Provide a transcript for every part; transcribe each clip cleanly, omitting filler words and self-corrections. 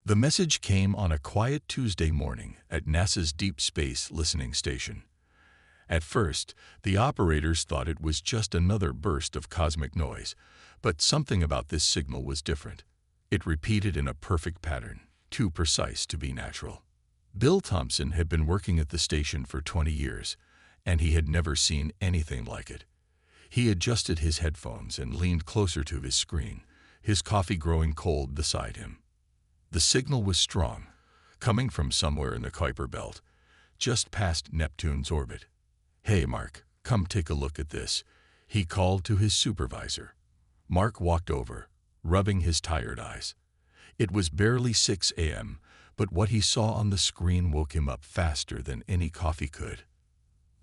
The message came on a quiet Tuesday morning at NASA's Deep Space Listening Station. At first, the operators thought it was just another burst of cosmic noise, but something about this signal was different. It repeated in a perfect pattern, too precise to be natural. Bill Thompson had been working at the station for 20 years, and he had never seen anything like it. He adjusted his headphones and leaned closer to his screen, his coffee growing cold beside him. The signal was strong, coming from somewhere in the Kuiper Belt, just past Neptune's orbit. "Hey, Mark, come take a look at this," he called to his supervisor. Mark walked over, rubbing his tired eyes. It was barely 6 a.m., but what he saw on the screen woke him up faster than any coffee could.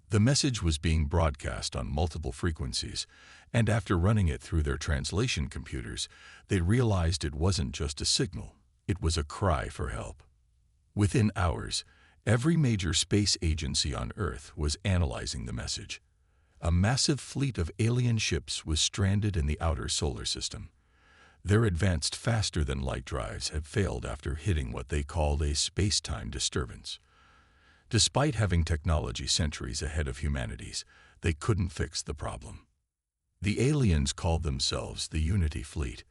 The message was being broadcast on multiple frequencies, and after running it through their translation computers, they realized it wasn't just a signal. It was a cry for help. Within hours, every major space agency on Earth was analyzing the message. A massive fleet of alien ships was stranded in the outer solar system. Their advanced faster-than-light drives had failed after hitting what they called a space-time disturbance. Despite having technology centuries ahead of humanity's, they couldn't fix the problem. The aliens called themselves the Unity Fleet.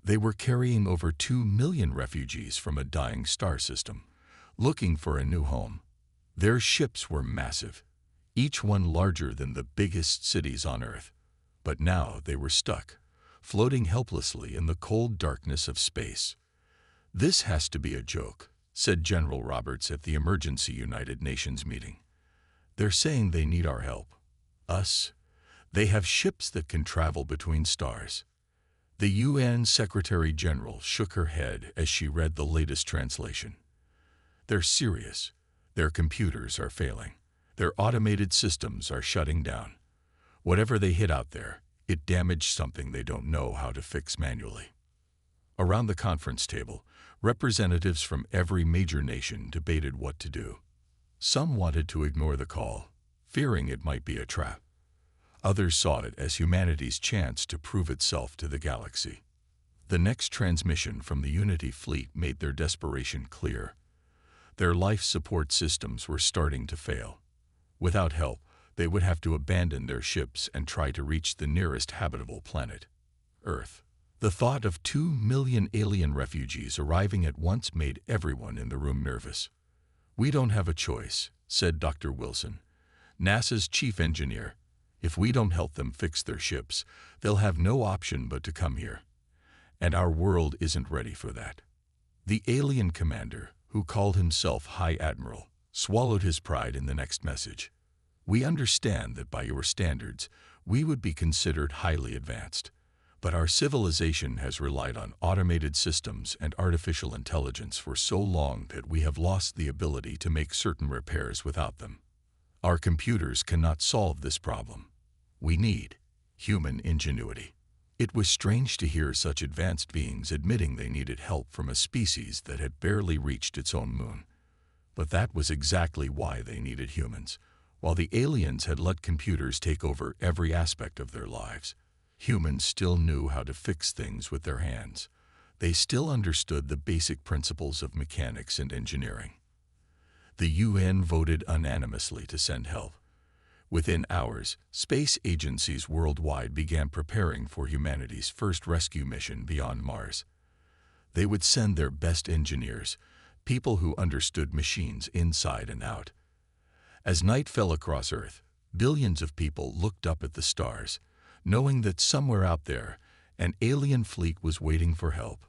They were carrying over 2 million refugees from a dying star system, looking for a new home. Their ships were massive, each one larger than the biggest cities on Earth. But now they were stuck, floating helplessly in the cold darkness of space. "This has to be a joke," said General Roberts at the emergency United Nations meeting. "They're saying they need our help. Us? They have ships that can travel between stars." The UN Secretary General shook her head as she read the latest translation. "They're serious. Their computers are failing. Their automated systems are shutting down. Whatever they hit out there, it damaged something they don't know how to fix manually." Around the conference table, representatives from every major nation debated what to do. Some wanted to ignore the call, fearing it might be a trap. Others saw it as humanity's chance to prove itself to the galaxy. The next transmission from the Unity Fleet made their desperation clear. Their life support systems were starting to fail. Without help, they would have to abandon their ships and try to reach the nearest habitable planet, Earth. The thought of 2 million alien refugees arriving at once made everyone in the room nervous. "We don't have a choice," said Dr. Wilson, NASA's chief engineer. "If we don't help them fix their ships, they'll have no option but to come here. And our world isn't ready for that." The alien commander, who called himself High Admiral, swallowed his pride in the next message. "We understand that by your standards, we would be considered highly advanced. But our civilization has relied on automated systems and artificial intelligence for so long that we have lost the ability to make certain repairs without them. Our computers cannot solve this problem. We need human ingenuity." It was strange to hear such advanced beings admitting they needed help from a species that had barely reached its own moon. But that was exactly why they needed humans. While the aliens had let computers take over every aspect of their lives, humans still knew how to fix things with their hands. They still understood the basic principles of mechanics and engineering. The UN voted unanimously to send help. Within hours, space agencies worldwide began preparing for humanity's first rescue mission beyond Mars. They would send their best engineers, people who understood machines inside and out. As night fell across Earth, billions of people looked up at the stars, knowing that somewhere out there, an alien fleet was waiting for help.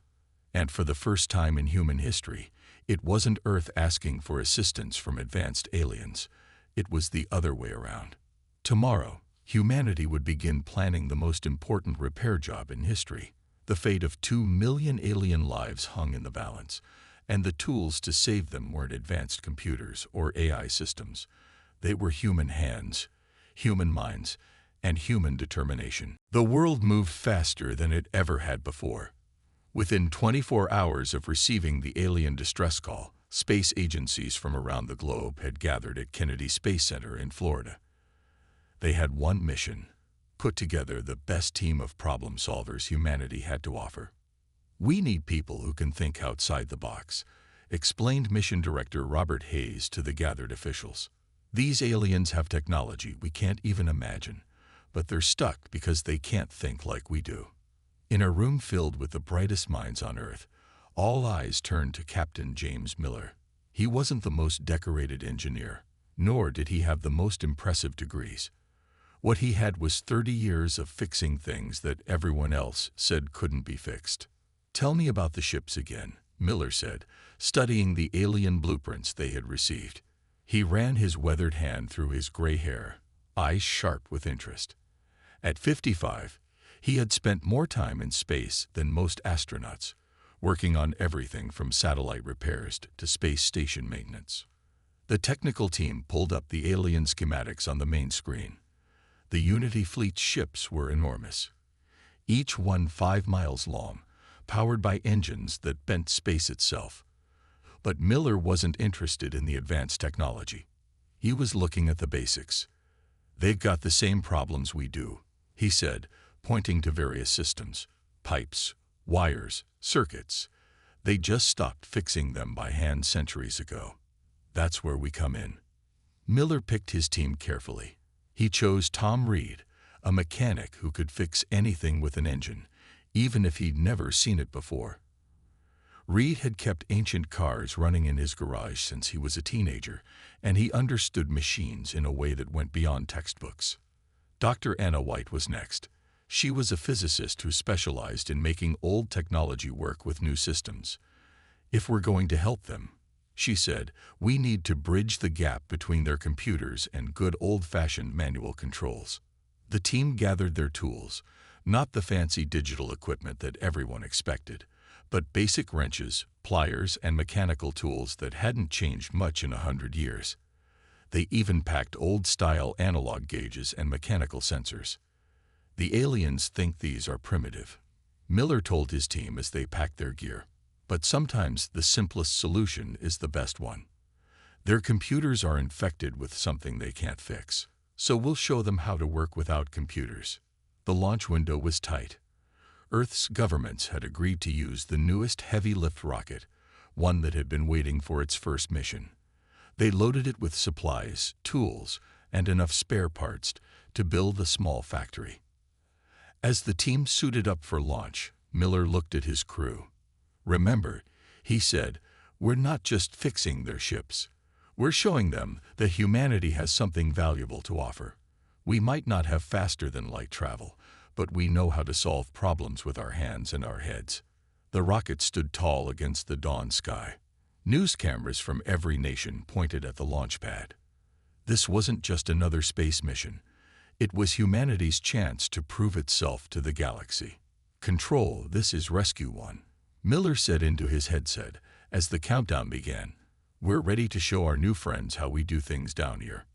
And for the first time in human history, it wasn't Earth asking for assistance from advanced aliens. It was the other way around. Tomorrow, humanity would begin planning the most important repair job in history. The fate of 2 million alien lives hung in the balance, and the tools to save them weren't advanced computers or AI systems. They were human hands, human minds, and human determination. The world moved faster than it ever had before. Within 24 hours of receiving the alien distress call, space agencies from around the globe had gathered at Kennedy Space Center in Florida. They had one mission: put together the best team of problem solvers humanity had to offer. "We need people who can think outside the box," explained Mission Director Robert Hayes to the gathered officials. "These aliens have technology we can't even imagine, but they're stuck because they can't think like we do." In a room filled with the brightest minds on Earth, all eyes turned to Captain James Miller. He wasn't the most decorated engineer, nor did he have the most impressive degrees. What he had was 30 years of fixing things that everyone else said couldn't be fixed. "Tell me about the ships again," Miller said, studying the alien blueprints they had received. He ran his weathered hand through his gray hair, eyes sharp with interest. At 55, he had spent more time in space than most astronauts, working on everything from satellite repairs to space station maintenance. The technical team pulled up the alien schematics on the main screen. The Unity fleet's ships were enormous, each one 5 miles long, powered by engines that bent space itself. But Miller wasn't interested in the advanced technology. He was looking at the basics. "They've got the same problems we do," he said, pointing to various systems, pipes, wires, circuits. "They just stopped fixing them by hand centuries ago. That's where we come in." Miller picked his team carefully. He chose Tom Reed, a mechanic who could fix anything with an engine, even if he'd never seen it before. Reed had kept ancient cars running in his garage since he was a teenager, and he understood machines in a way that went beyond textbooks. Dr. Anna White was next. She was a physicist who specialized in making old technology work with new systems. "If we're going to help them," she said, "we need to bridge the gap between their computers and good old-fashioned manual controls." The team gathered their tools, not the fancy digital equipment that everyone expected, but basic wrenches, pliers, and mechanical tools that hadn't changed much in 100 years. They even packed old-style analog gauges and mechanical sensors. "The aliens think these are primitive," Miller told his team as they packed their gear. "But sometimes the simplest solution is the best one. Their computers are infected with something they can't fix, so we'll show them how to work without computers." The launch window was tight. Earth's governments had agreed to use the newest heavy-lift rocket, one that had been waiting for its first mission. They loaded it with supplies, tools, and enough spare parts to build a small factory. As the team suited up for launch, Miller looked at his crew. "Remember," he said, "we're not just fixing their ships. We're showing them that humanity has something valuable to offer. We might not have faster-than-light travel, but we know how to solve problems with our hands and our heads." The rocket stood tall against the dawn sky. News cameras from every nation pointed at the launch pad. This wasn't just another space mission. It was humanity's chance to prove itself to the galaxy. "Control, this is Rescue 1," Miller said into his headset as the countdown began. "We're ready to show our new friends how we do things down here."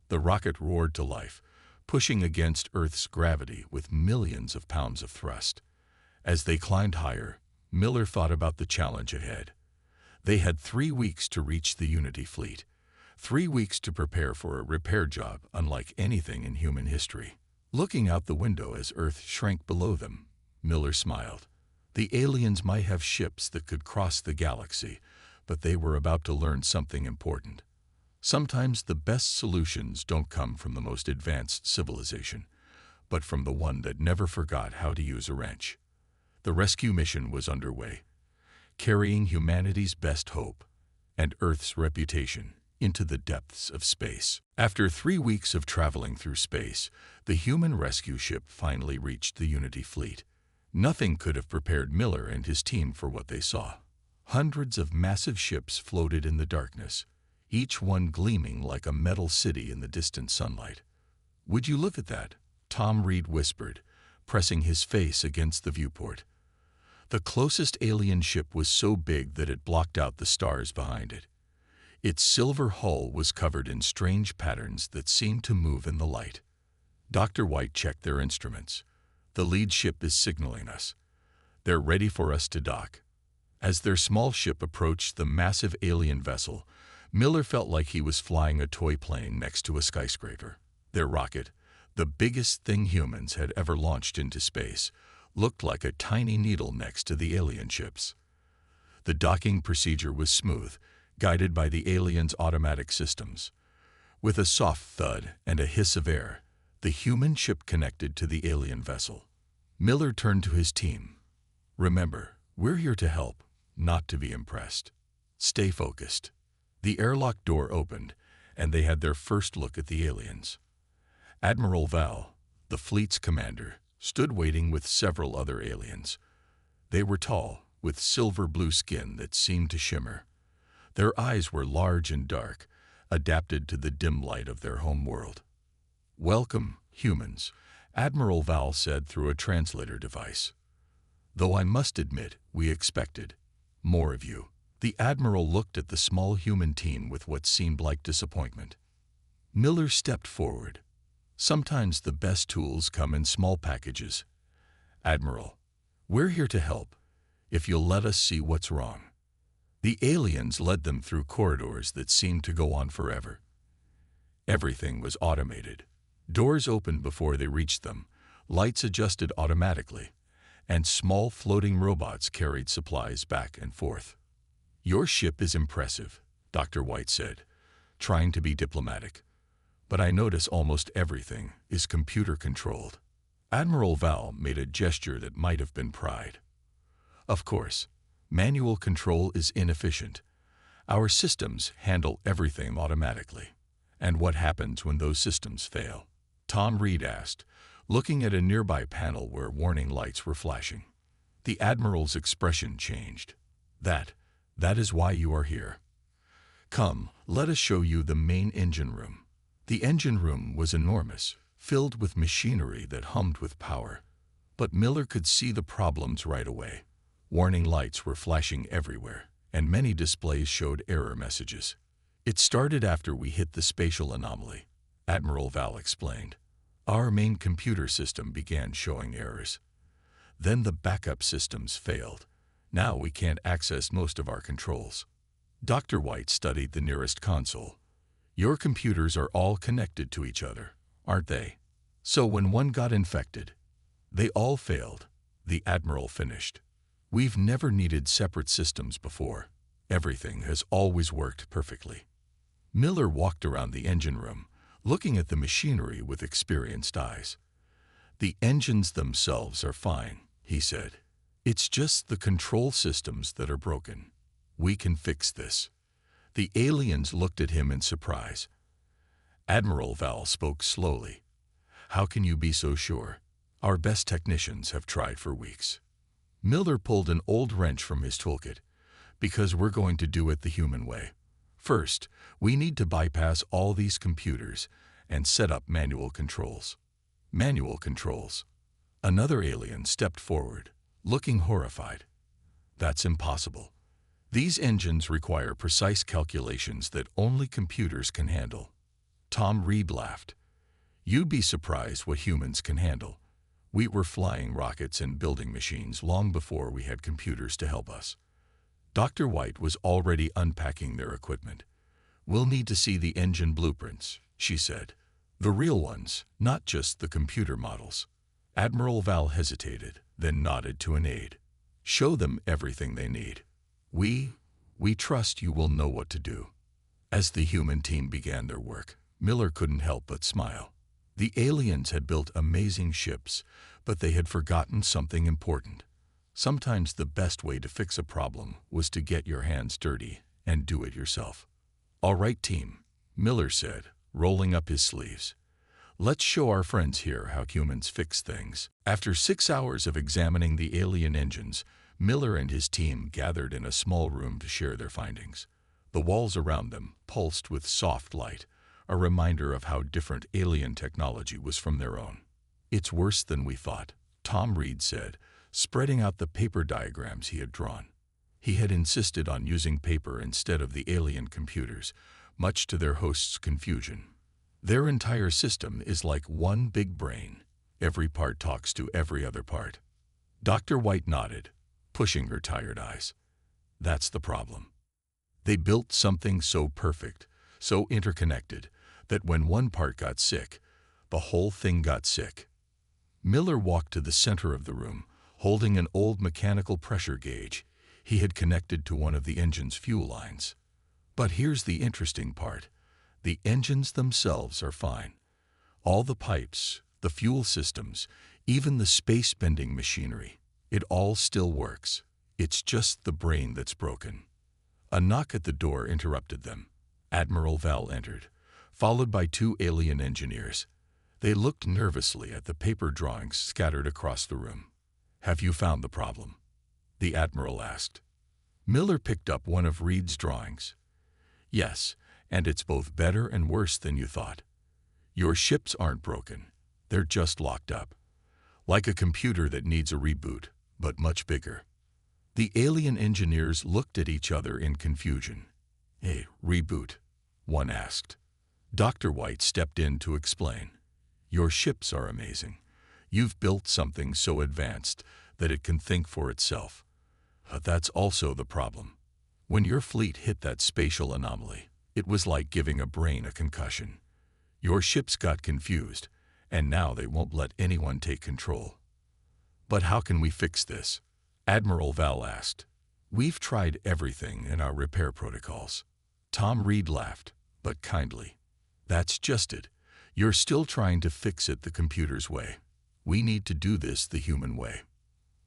The rocket roared to life, pushing against Earth's gravity with millions of pounds of thrust. As they climbed higher, Miller thought about the challenge ahead. They had 3 weeks to reach the Unity fleet, 3 weeks to prepare for a repair job unlike anything in human history. Looking out the window as Earth shrank below them, Miller smiled. The aliens might have ships that could cross the galaxy, but they were about to learn something important. Sometimes the best solutions don't come from the most advanced civilization, but from the one that never forgot how to use a wrench. The rescue mission was underway, carrying humanity's best hope and Earth's reputation into the depths of space. After 3 weeks of traveling through space, the human rescue ship finally reached the Unity fleet. Nothing could have prepared Miller and his team for what they saw. Hundreds of massive ships floated in the darkness, each one gleaming like a metal city in the distant sunlight. "Would you look at that?" Tom Reed whispered, pressing his face against the viewport. The closest alien ship was so big that it blocked out the stars behind it. Its silver hull was covered in strange patterns that seemed to move in the light. Dr. White checked their instruments. "The lead ship is signaling us. They're ready for us to dock." As their small ship approached the massive alien vessel, Miller felt like he was flying a toy plane next to a skyscraper. Their rocket, the biggest thing humans had ever launched into space, looked like a tiny needle next to the alien ships. The docking procedure was smooth, guided by the aliens' automatic systems. With a soft thud and a hiss of air, the human ship connected to the alien vessel. Miller turned to his team. "Remember, we're here to help, not to be impressed. Stay focused." The airlock door opened, and they had their first look at the aliens. Admiral Val, the fleet's commander, stood waiting with several other aliens. They were tall, with silver-blue skin that seemed to shimmer. Their eyes were large and dark, adapted to the dim light of their home world. "Welcome, humans," Admiral Val said through a translator device. "Though I must admit, we expected more of you." The Admiral looked at the small human team with what seemed like disappointment. Miller stepped forward. "Sometimes the best tools come in small packages. Admiral, we're here to help, if you'll let us see what's wrong." The aliens led them through corridors that seemed to go on forever. Everything was automated. Doors opened before they reached them, lights adjusted automatically, and small floating robots carried supplies back and forth. "Your ship is impressive," Dr. White said, trying to be diplomatic. "But I notice almost everything is computer-controlled." Admiral Val made a gesture that might have been pride. "Of course, manual control is inefficient. Our systems handle everything automatically." "And what happens when those systems fail?" Tom Reed asked, looking at a nearby panel where warning lights were flashing. The Admiral's expression changed. That is why you are here. Come, let us show you the main engine room." The engine room was enormous, filled with machinery that hummed with power. But Miller could see the problems right away. Warning lights were flashing everywhere, and many displays showed error messages. "It started after we hit the spatial anomaly," Admiral Val explained. "Our main computer system began showing errors. Then the backup systems failed. Now we can't access most of our controls." Dr. White studied the nearest console. "Your computers are all connected to each other, aren't they? So when one got infected, they all failed," the Admiral finished. "We've never needed separate systems before. Everything has always worked perfectly." Miller walked around the engine room, looking at the machinery with experienced eyes. "The engines themselves are fine," he said. "It's just the control systems that are broken. We can fix this." The aliens looked at him in surprise. Admiral Val spoke slowly. "How can you be so sure? Our best technicians have tried for weeks." Miller pulled an old wrench from his toolkit. "Because we're going to do it the human way. First, we need to bypass all these computers and set up manual controls." "Manual controls?" Another alien stepped forward, looking horrified. "That's impossible. These engines require precise calculations that only computers can handle." Tom Reed laughed. "You'd be surprised what humans can handle. We were flying rockets and building machines long before we had computers to help us." Dr. White was already unpacking their equipment. "We'll need to see the engine blueprints," she said. "The real ones, not just the computer models." Admiral Val hesitated, then nodded to an aide. "Show them everything they need. We trust you will know what to do." As the human team began their work, Miller couldn't help but smile. The aliens had built amazing ships, but they had forgotten something important. Sometimes the best way to fix a problem was to get your hands dirty and do it yourself. "All right, team," Miller said, rolling up his sleeves. "Let's show our friends here how humans fix things." After 6 hours of examining the alien engines, Miller and his team gathered in a small room to share their findings. The walls around them pulsed with soft light, a reminder of how different alien technology was from their own. "It's worse than we thought," Tom Reed said, spreading out the paper diagrams he had drawn. He had insisted on using paper instead of the alien computers, much to their host's confusion. "Their entire system is like one big brain. Every part talks to every other part." Dr. White nodded, pushing her tired eyes. "That's the problem. They built something so perfect, so interconnected, that when one part got sick, the whole thing got sick." Miller walked to the center of the room, holding an old mechanical pressure gauge he had connected to one of the engine's fuel lines. But here's the interesting part. The engines themselves are fine. All the pipes, the fuel systems, even the space-bending machinery, it all still works. It's just the brain that's broken. A knock at the door interrupted them. Admiral Val entered, followed by two alien engineers. They looked nervously at the paper drawings scattered across the room. "Have you found the problem?" the Admiral asked. Miller picked up one of Reed's drawings. "Yes, and it's both better and worse than you thought. Your ships aren't broken. They're just locked up. Like a computer that needs a reboot, but much bigger." The alien engineers looked at each other in confusion. "A reboot?" one asked. Dr. White stepped in to explain. "Your ships are amazing. You've built something so advanced that it can think for itself. But that's also the problem. When your fleet hit that spatial anomaly, it was like giving a brain a concussion. Your ships got confused, and now they won't let anyone take control." "But how can we fix this?" Admiral Val asked. "We've tried everything in our repair protocols." Tom Reed laughed, but kindly. "That's just it. You're still trying to fix it the computer's way. We need to do this the human way."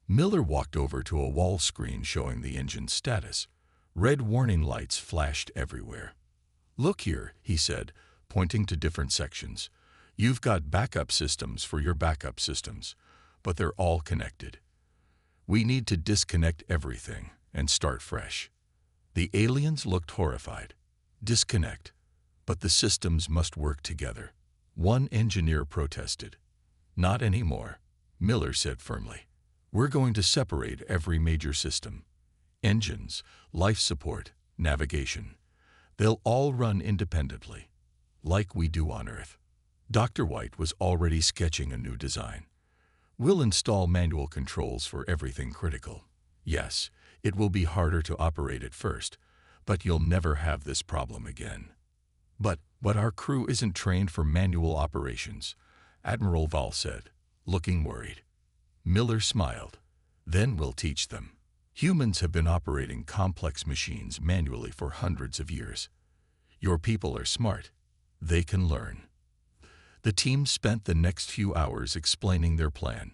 Miller walked over to a wall screen showing the engine's status. Red warning lights flashed everywhere. "Look here," he said, pointing to different sections. "You've got backup systems for your backup systems, but they're all connected. We need to disconnect everything and start fresh." The aliens looked horrified. "Disconnect? But the systems must work together." One engineer protested. "Not anymore," Miller said firmly. "We're going to separate every major system. Engines, life support, navigation. They'll all run independently, like we do on Earth." Dr. White was already sketching a new design. "We'll install manual controls for everything critical. Yes, it will be harder to operate at first, but you'll never have this problem again." But our crew isn't trained for manual operations," Admiral Val said, looking worried. Miller smiled. "Then we'll teach them. Humans have been operating complex machines manually for hundreds of years. Your people are smart. They can learn." The team spent the next few hours explaining their plan.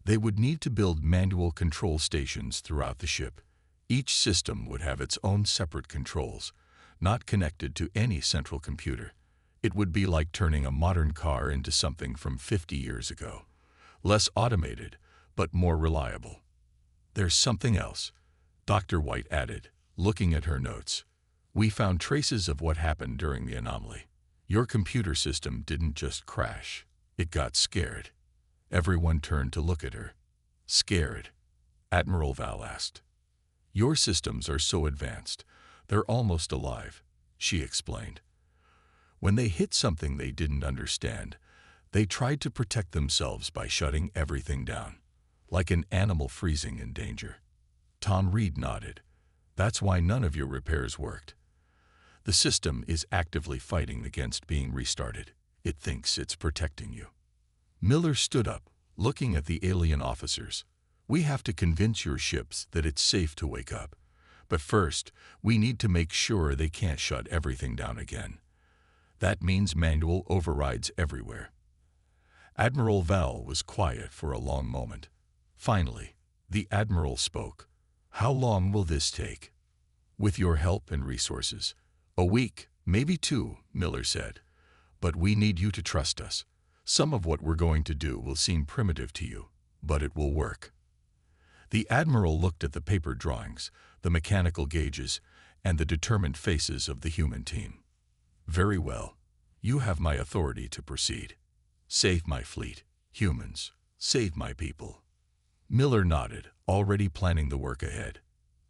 They would need to build manual control stations throughout the ship. Each system would have its own separate controls, not connected to any central computer. It would be like turning a modern car into something from 50 years ago. Less automated, but more reliable. "There's something else," Dr. White added, looking at her notes. "We found traces of what happened during the anomaly. Your computer system didn't just crash. It got scared." Everyone turned to look at her. "Scared?" Admiral Val asked. "Your systems are so advanced, they're almost alive," she explained. "When they hit something they didn't understand, they tried to protect themselves by shutting everything down, like an animal freezing in danger." Tom Reed nodded. "That's why none of your repairs worked. The system is actively fighting against being restarted. It thinks it's protecting you." Miller stood up, looking at the alien officers. "We have to convince your ships that it's safe to wake up. But first, we need to make sure they can't shut everything down again. That means manual overrides everywhere." Admiral Val was quiet for a long moment. Finally, the Admiral spoke. "How long will this take?" "With your help and resources. A week, maybe 2, Miller said. "But we need you to trust us. Some of what we're going to do will seem primitive to you, but it will work." The Admiral looked at the paper drawings, the mechanical gauges, and the determined faces of the human team. "Very well. You have my authority to proceed. Save my fleet, humans. Save my people." Miller nodded, already planning the work ahead.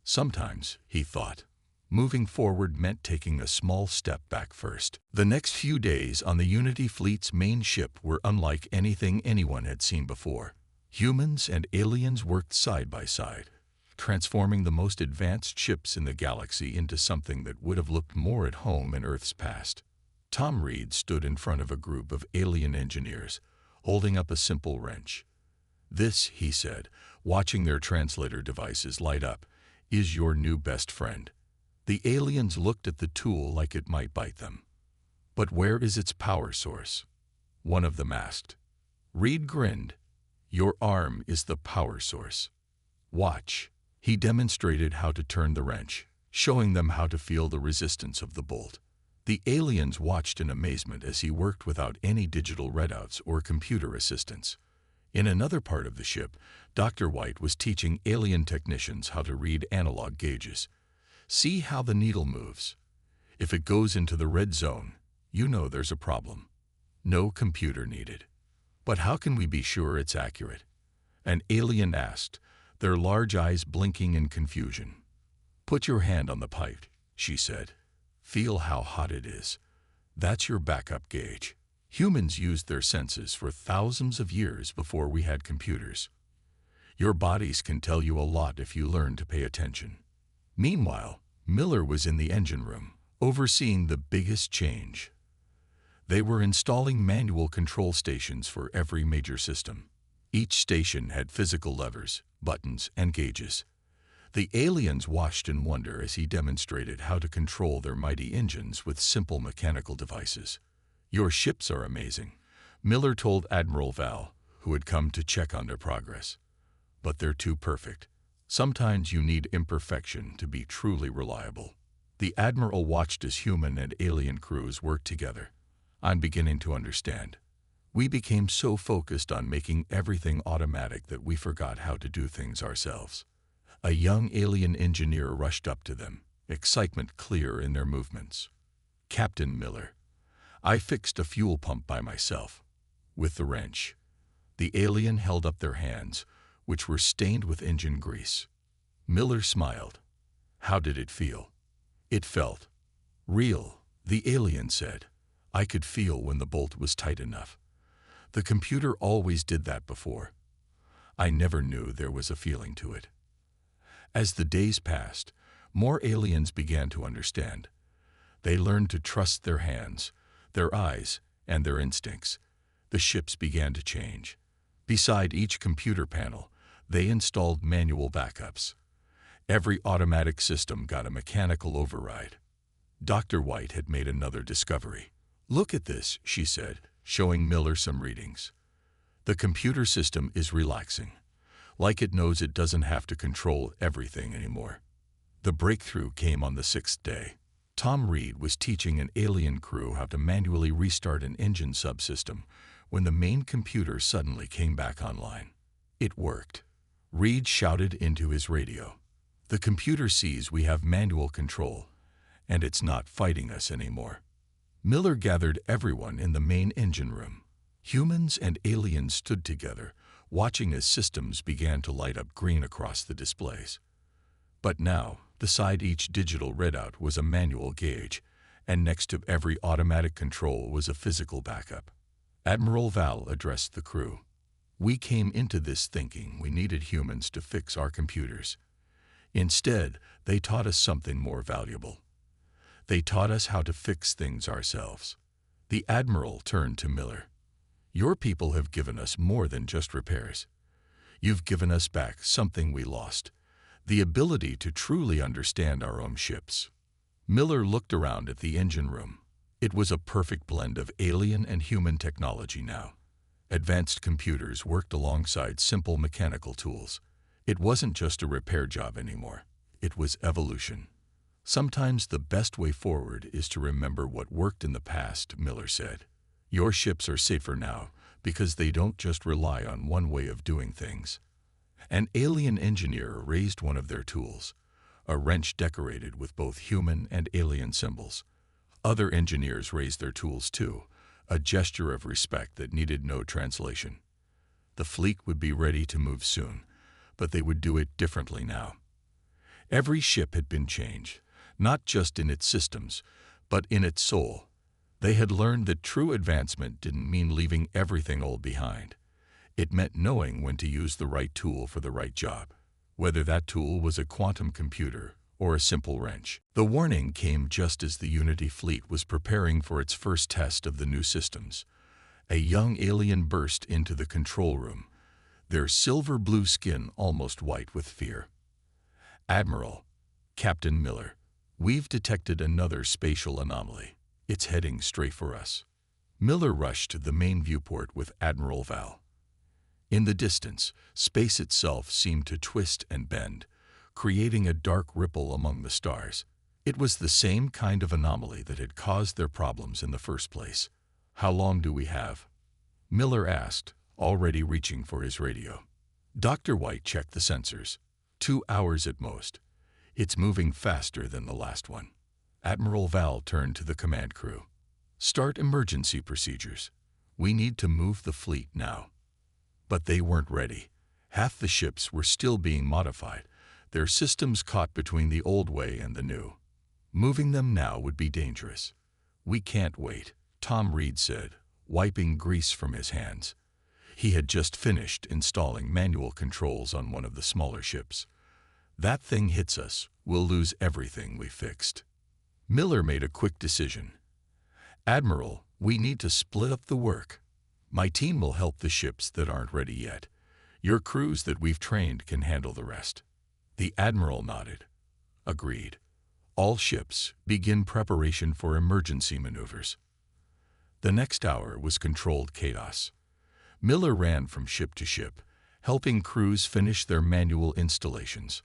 Sometimes, he thought, moving forward meant taking a small step back first. The next few days on the Unity fleet's main ship were unlike anything anyone had seen before. Humans and aliens worked side by side, transforming the most advanced ships in the galaxy into something that would have looked more at home in Earth's past. Tom Reed stood in front of a group of alien engineers, holding up a simple wrench. "This," he said, watching their translator devices light up, "is your new best friend." The aliens looked at the tool like it might bite them. "But where is its power source?" one of them asked. Reed grinned. "Your arm is the power source. Watch." He demonstrated how to turn the wrench, showing them how to feel the resistance of the bolt. The aliens watched in amazement as he worked without any digital readouts or computer assistance. In another part of the ship, Dr. White was teaching alien technicians how to read analog gauges. "See how the needle moves. If it goes into the red zone, you know there's a problem. No computer needed." "But how can we be sure it's accurate?" an alien asked, their large eyes blinking in confusion. "Put your hand on the pipe," she said. "Feel how hot it is. That's your backup gauge." Humans used their senses for thousands of years before we had computers. Your bodies can tell you a lot if you learn to pay attention. Meanwhile, Miller was in the engine room, overseeing the biggest change. They were installing manual control stations for every major system. Each station had physical levers, buttons, and gauges. The aliens watched in wonder as he demonstrated how to control their mighty engines with simple mechanical devices. "Your ships are amazing," Miller told Admiral Val, who had come to check on their progress. "But they're too perfect. Sometimes you need imperfection to be truly reliable." The Admiral watched as human and alien crews worked together. "I'm beginning to understand. We became so focused on making everything automatic that we forgot how to do things ourselves." A young alien engineer rushed up to them, excitement clear in their movements. "Captain Miller, I fixed a fuel pump by myself, with the wrench." The alien held up their hands, which were stained with engine grease. Miller smiled. "How did it feel?" "It felt real," the alien said. "I could feel when the bolt was tight enough. The computer always did that before. I never knew there was a feeling to it." As the days passed, more aliens began to understand. They learned to trust their hands, their eyes, and their instincts. The ships began to change. Beside each computer panel, they installed manual backups. Every automatic system got a mechanical override. Dr. White had made another discovery. "Look at this," she said, showing Miller some readings. "The computer system is relaxing, like it knows it doesn't have to control everything anymore." The breakthrough came on the 6th day. Tom Reed was teaching an alien crew how to manually restart an engine subsystem when the main computer suddenly came back online. It worked. Reed shouted into his radio. "The computer sees we have manual control, and it's not fighting us anymore." Miller gathered everyone in the main engine room. Humans and aliens stood together, watching as systems began to light up green across the displays. But now, beside each digital readout was a manual gauge, and next to every automatic control was a physical backup. Admiral Val addressed the crew. "We came into this thinking we needed humans to fix our computers. Instead, they taught us something more valuable. They taught us how to fix things ourselves." The Admiral turned to Miller. "Your people have given us more than just repairs. You've given us back something we lost, the ability to truly understand our own ships." Miller looked around at the engine room. It was a perfect blend of alien and human technology now. Advanced computers worked alongside simple mechanical tools. It wasn't just a repair job anymore. It was evolution. "Sometimes the best way forward is to remember what worked in the past," Miller said. "Your ships are safer now because they don't just rely on one way of doing things." An alien engineer raised one of their tools, a wrench decorated with both human and alien symbols. Other engineers raised their tools too, a gesture of respect that needed no translation. The fleet would be ready to move soon, but they would do it differently now. Every ship had been changed, not just in its systems, but in its soul. They had learned that true advancement didn't mean leaving everything old behind. It meant knowing when to use the right tool for the right job, whether that tool was a quantum computer or a simple wrench. The warning came just as the Unity fleet was preparing for its first test of the new systems. A young alien burst into the control room. their silver-blue skin almost white with fear. "Admiral, Captain Miller, we've detected another spatial anomaly. It's heading straight for us." Miller rushed to the main viewport with Admiral Val. In the distance, space itself seemed to twist and bend, creating a dark ripple among the stars. It was the same kind of anomaly that had caused their problems in the first place. "How long do we have?" Miller asked, already reaching for his radio. Dr. White checked the sensors. 2 hours at most. It's moving faster than the last one. Admiral Val turned to the command crew. "Start emergency procedures. We need to move the fleet now." But they weren't ready. Half the ships were still being modified, their systems caught between the old way and the new. Moving them now would be dangerous. "We can't wait," Tom Reed said, wiping grease from his hands. He had just finished installing manual controls on one of the smaller ships. "That thing hits us, we'll lose everything we fixed." Miller made a quick decision. "Admiral, we need to split up the work. My team will help the ships that aren't ready yet. Your crews that we've trained can handle the rest." The Admiral nodded. "Agreed. All ships, begin preparation for emergency maneuvers." The next hour was controlled chaos. Miller ran from ship to ship, helping crews finish their manual installations.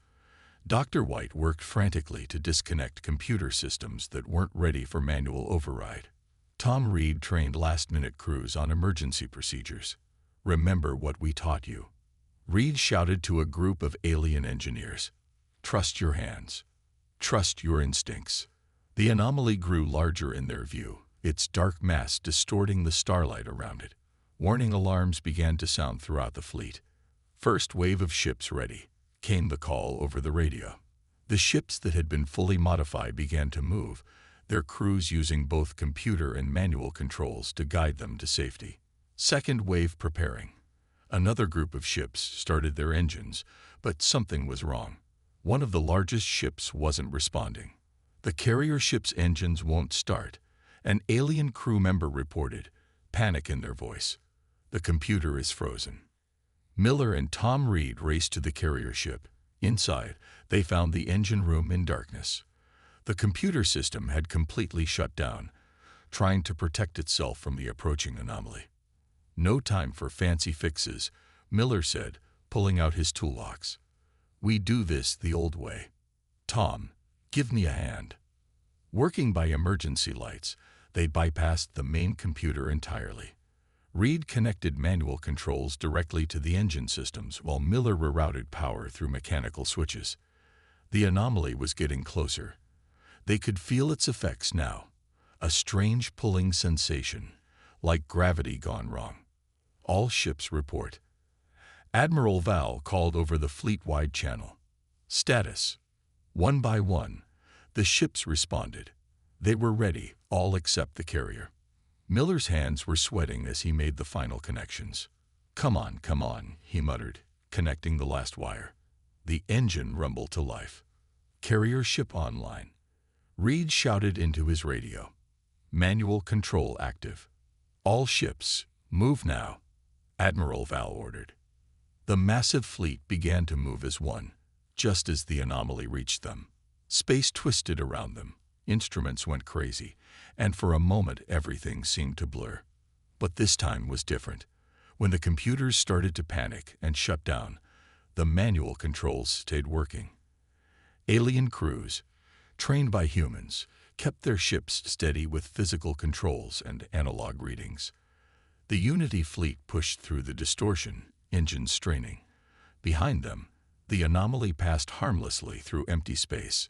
Dr. White worked frantically to disconnect computer systems that weren't ready for manual override. Tom Reed trained last-minute crews on emergency procedures. "Remember what we taught you." Reed shouted to a group of alien engineers. "Trust your hands. Trust your instincts." The anomaly grew larger in their view, its dark mass distorting the starlight around it. Warning alarms began to sound throughout the fleet. "First wave of ships ready," came the call over the radio. The ships that had been fully modified began to move, their crews using both computer and manual controls to guide them to safety. Second wave preparing. Another group of ships started their engines, but something was wrong. One of the largest ships wasn't responding. "The carrier ship's engines won't start," an alien crew member reported, panic in their voice. "The computer is frozen." Miller and Tom Reed raced to the carrier ship. Inside, they found the engine room in darkness. The computer system had completely shut down, trying to protect itself from the approaching anomaly. "No time for fancy fixes," Miller said, pulling out his toolbox. "We do this the old way. Tom, give me a hand." Working by emergency lights, they bypassed the main computer entirely. Reed connected manual controls directly to the engine systems while Miller rerouted power through mechanical switches. The anomaly was getting closer. They could feel its effects now, a strange pulling sensation, like gravity gone wrong. "All ships report." Admiral Val called over the fleet-wide channel. "Status." One by one, the ships responded. They were ready, all except the carrier. Miller's hands were sweating as he made the final connections. Come on," he muttered, connecting the last wire. The engine rumbled to life. "Carrier ship online." Reed shouted into his radio. "Manual control active. All ships, move now," Admiral Val ordered. The massive fleet began to move as one, just as the anomaly reached them. Space twisted around them, instruments went crazy, and for a moment everything seemed to blur. But this time was different. When the computers started to panic and shut down, the manual controls stayed working. Alien crews, trained by humans, kept their ships steady with physical controls and analog readings. The Unity fleet pushed through the distortion, engines straining. Behind them, the anomaly passed harmlessly through empty space.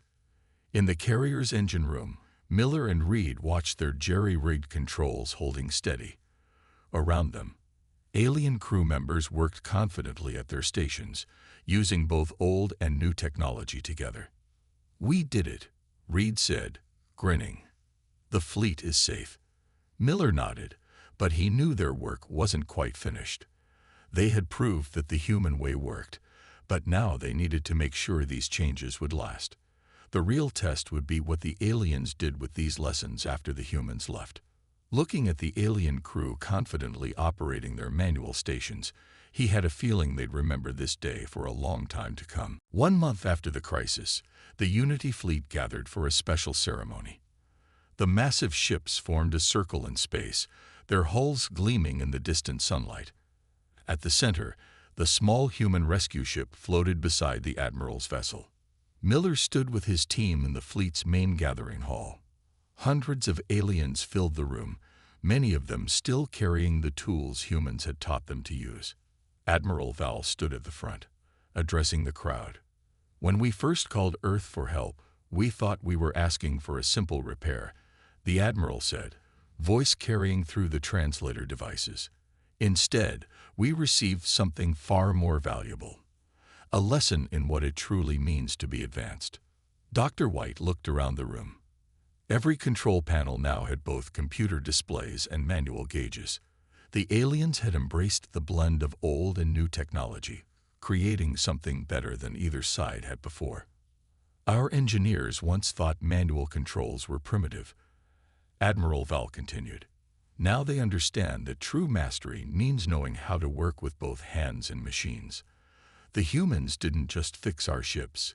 In the carrier's engine room, Miller and Reed watched their jerry-rigged controls holding steady. Around them, alien crew members worked confidently at their stations, using both old and new technology together. "We did it," Reed said, grinning. "The fleet is safe." Miller nodded, but he knew their work wasn't quite finished. They had proved that the human way worked, but now they needed to make sure these changes would last. The real test would be what the aliens did with these lessons after the humans left. Looking at the alien crew confidently operating their manual stations, He had a feeling they'd remember this day for a long time to come. 1 month after the crisis, the Unity fleet gathered for a special ceremony. The massive ships formed a circle in space, their hulls gleaming in the distant sunlight. At the center, the small human rescue ship floated beside the Admiral's vessel. Miller stood with his team in the fleet's main gathering hall. Hundreds of aliens filled the room, many of them still carrying the tools humans had taught them to use. Admiral Val stood at the front, addressing the crowd. "When we first called Earth for help, we thought we were asking for a simple repair," the Admiral said, voice carrying through the translator devices. "Instead, we received something far more valuable. A lesson in what it truly means to be advanced." Dr. White looked around the room. Every control panel now had both computer displays and manual gauges. The aliens had embraced the blend of old and new technology, creating something better than either side had before. "Our engineers once thought manual controls were primitive," Admiral Val continued. "Now they understand that true mastery means knowing how to work with both hands and machines. The humans didn't just fix our ships,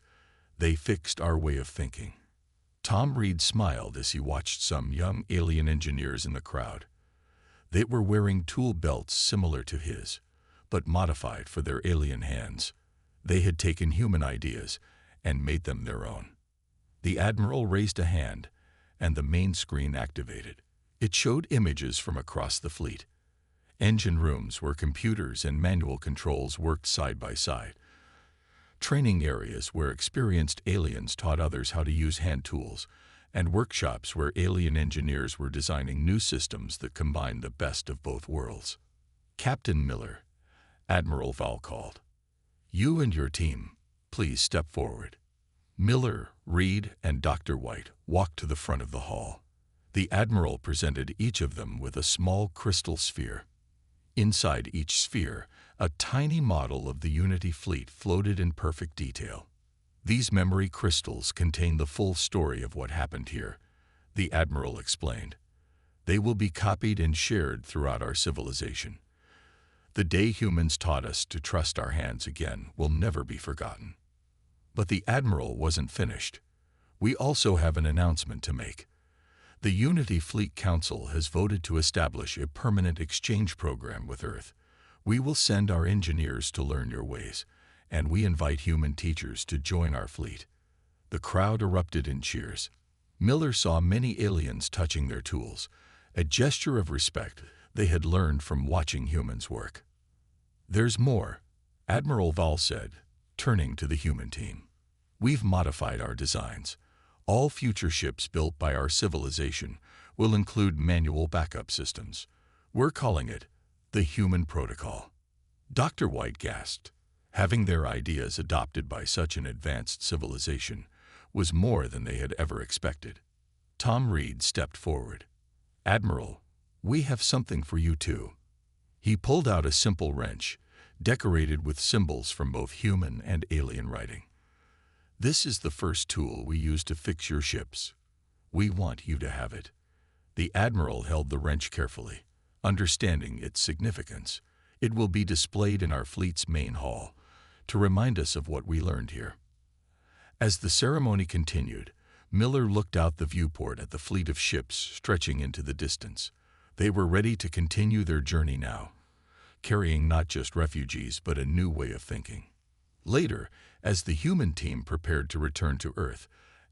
they fixed our way of thinking." Tom Reed smiled as he watched some young alien engineers in the crowd. They were wearing tool belts similar to his, but modified for their alien hands. They had taken human ideas and made them their own. The Admiral raised a hand, and the main screen activated. It showed images from across the fleet. Engine rooms where computers and manual controls worked side by side. Training areas where experienced aliens taught others how to use hand tools, and workshops where alien engineers were designing new systems that combined the best of both worlds. "Captain Miller," Admiral Val called. "You and your team, please step forward." Miller, Reed, and Dr. White walked to the front of the hall. The Admiral presented each of them with a small crystal sphere. Inside each sphere, a tiny model of the Unity fleet floated in perfect detail. "These memory crystals contain the full story of what happened here," the Admiral explained. "They will be copied and shared throughout our civilization. The day humans taught us to trust our hands again will never be forgotten." But the Admiral wasn't finished. "We also have an announcement to make. The Unity Fleet Council has voted to establish a permanent exchange program with Earth. We will send our engineers to learn your ways, and we invite human teachers to join our fleet." The crowd erupted in cheers. Miller saw many aliens touching their tools, a gesture of respect they had learned from watching humans work. "There's more," Admiral Val said, turning to the human team. "We've modified our designs. All future ships built by our civilization will include manual backup systems. We're calling it the Human Protocol." Dr. White gasped. Having their ideas adopted by such an advanced civilization was more than they had ever expected. Tom Reed stepped forward. "Admiral, we have something for you too." He pulled out a simple wrench, decorated with symbols from both human and alien writing. "This is the first tool we use to fix your ships. We want you to have it." The Admiral held the wrench carefully, understanding its significance. "It will be displayed in our fleet's main hall to remind us of what we learned here." As the ceremony continued, Miller looked out the viewport at the fleet of ships stretching into the distance. They were ready to continue their journey now, carrying not just refugees but a new way of thinking. Later, as the human team prepared to return to Earth,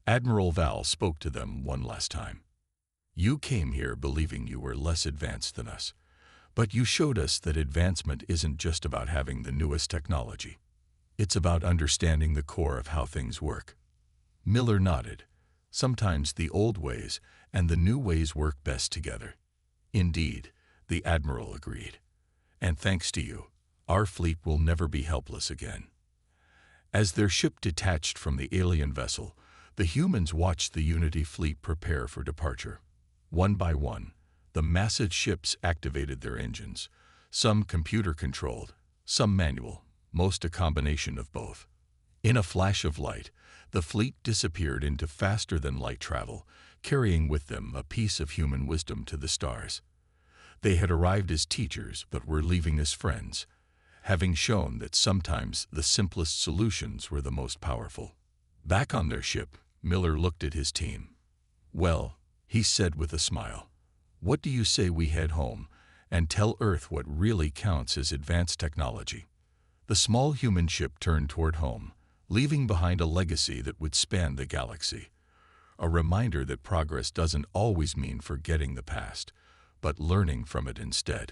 Admiral Val spoke to them one last time. "You came here believing you were less advanced than us, but you showed us that advancement isn't just about having the newest technology. It's about understanding the core of how things work." Miller nodded. "Sometimes the old ways and the new ways work best together." "Indeed," the Admiral agreed. "And thanks to you, our fleet will never be helpless again." As their ship detached from the alien vessel, the humans watched the Unity fleet prepare for departure. One by one, the massive ships activated their engines, some computer-controlled, some manual, most a combination of both. In a flash of light, the fleet disappeared into faster-than-light travel, carrying with them a piece of human wisdom to the stars. They had arrived as teachers but were leaving as friends, having shown that sometimes the simplest solutions were the most powerful. Back on their ship, Miller looked at his team. "Well," he said with a smile, "what do you say we head home and tell Earth what really counts as advanced technology?" The small human ship turned toward home, leaving behind a legacy that would span the galaxy. A reminder that progress doesn't always mean forgetting the past, but learning from it instead.